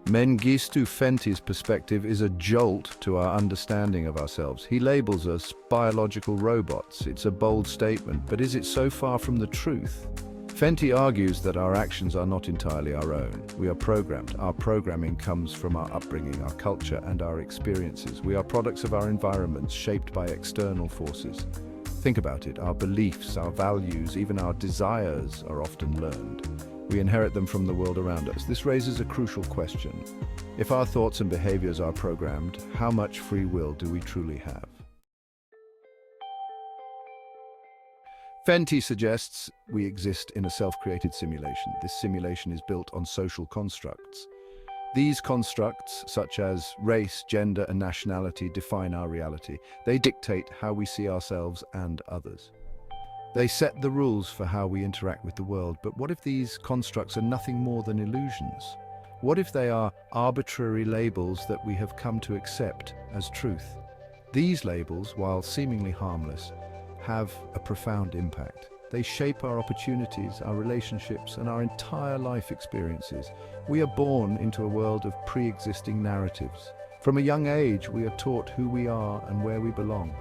Mengistu Fenti's perspective is a jolt to our understanding of ourselves. He labels us biological robots. It's a bold statement, but is it so far from the truth? Fenti argues that our actions are not entirely our own. We are programmed. Our programming comes from our upbringing, our culture, and our experiences. We are products of our environments, shaped by external forces. Think about it. Our beliefs, our values, even our desires are often learned. We inherit them from the world around us. This raises a crucial question. If our thoughts and behaviors are programmed, how much free will do we truly have? Fenti suggests we exist in a self-created simulation. This simulation is built on social constructs. These constructs, such as race, gender, and nationality, define our reality. They dictate how we see ourselves and others. They set the rules for how we interact with the world, but what if these constructs are nothing more than illusions? What if they are arbitrary labels that we have come to accept as truth? These labels, while seemingly harmless, have a profound impact. They shape our opportunities, our relationships, and our entire life experiences. We are born into a world of pre-existing narratives. From a young age, we are taught who we are and where we belong.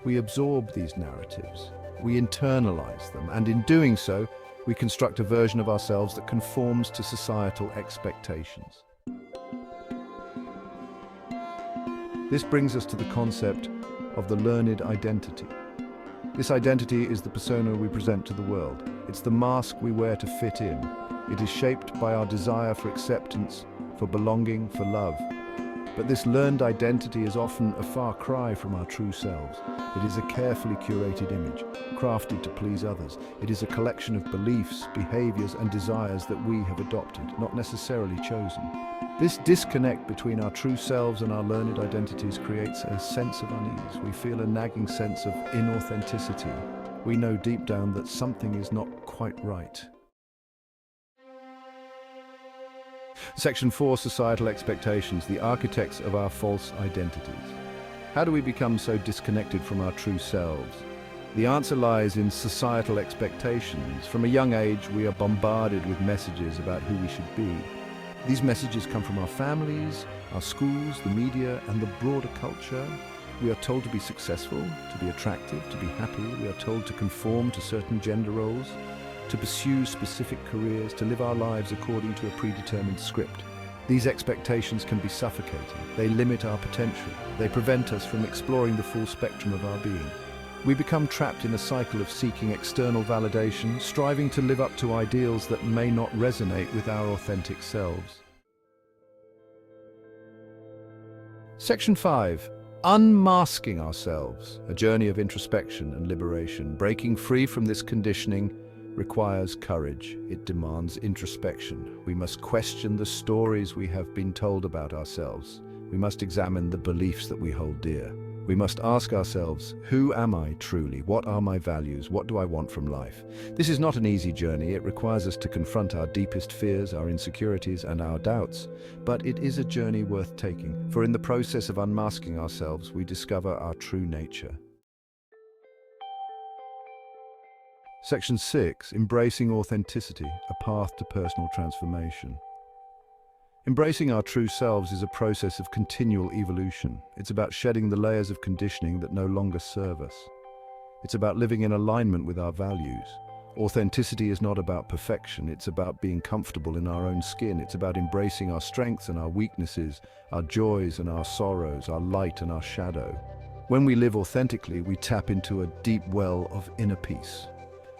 We absorb these narratives. We internalize them, and in doing so, we construct a version of ourselves that conforms to societal expectations. This brings us to the concept of the learned identity. This identity is the persona we present to the world. It's the mask we wear to fit in. It is shaped by our desire for acceptance, for belonging, for love. But this learned identity is often a far cry from our true selves. It is a carefully curated image, crafted to please others. It is a collection of beliefs, behaviors, and desires that we have adopted, not necessarily chosen. This disconnect between our true selves and our learned identities creates a sense of unease. We feel a nagging sense of inauthenticity. We know deep down that something is not quite right. Section 4, Societal Expectations, the architects of our false identities. How do we become so disconnected from our true selves? The answer lies in societal expectations. From a young age, we are bombarded with messages about who we should be. These messages come from our families, our schools, the media, and the broader culture. We are told to be successful, to be attractive, to be happy. We are told to conform to certain gender roles, to pursue specific careers, to live our lives according to a predetermined script. These expectations can be suffocating. They limit our potential. They prevent us from exploring the full spectrum of our being. We become trapped in a cycle of seeking external validation, striving to live up to ideals that may not resonate with our authentic selves. Section 5. Unmasking ourselves, a journey of introspection and liberation. Breaking free from this conditioning requires courage. It demands introspection. We must question the stories we have been told about ourselves. We must examine the beliefs that we hold dear. We must ask ourselves, who am I truly? What are my values? What do I want from life? This is not an easy journey. It requires us to confront our deepest fears, our insecurities, and our doubts. But it is a journey worth taking, for in the process of unmasking ourselves, we discover our true nature. Section 6. Embracing authenticity, a path to personal transformation. Embracing our true selves is a process of continual evolution. It's about shedding the layers of conditioning that no longer serve us. It's about living in alignment with our values. Authenticity is not about perfection. It's about being comfortable in our own skin. It's about embracing our strengths and our weaknesses, our joys and our sorrows, our light and our shadow. When we live authentically, we tap into a deep well of inner peace.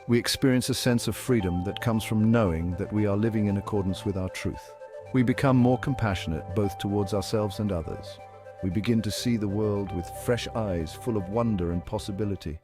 We experience a sense of freedom that comes from knowing that we are living in accordance with our truth. We become more compassionate both towards ourselves and others. We begin to see the world with fresh eyes full of wonder and possibility.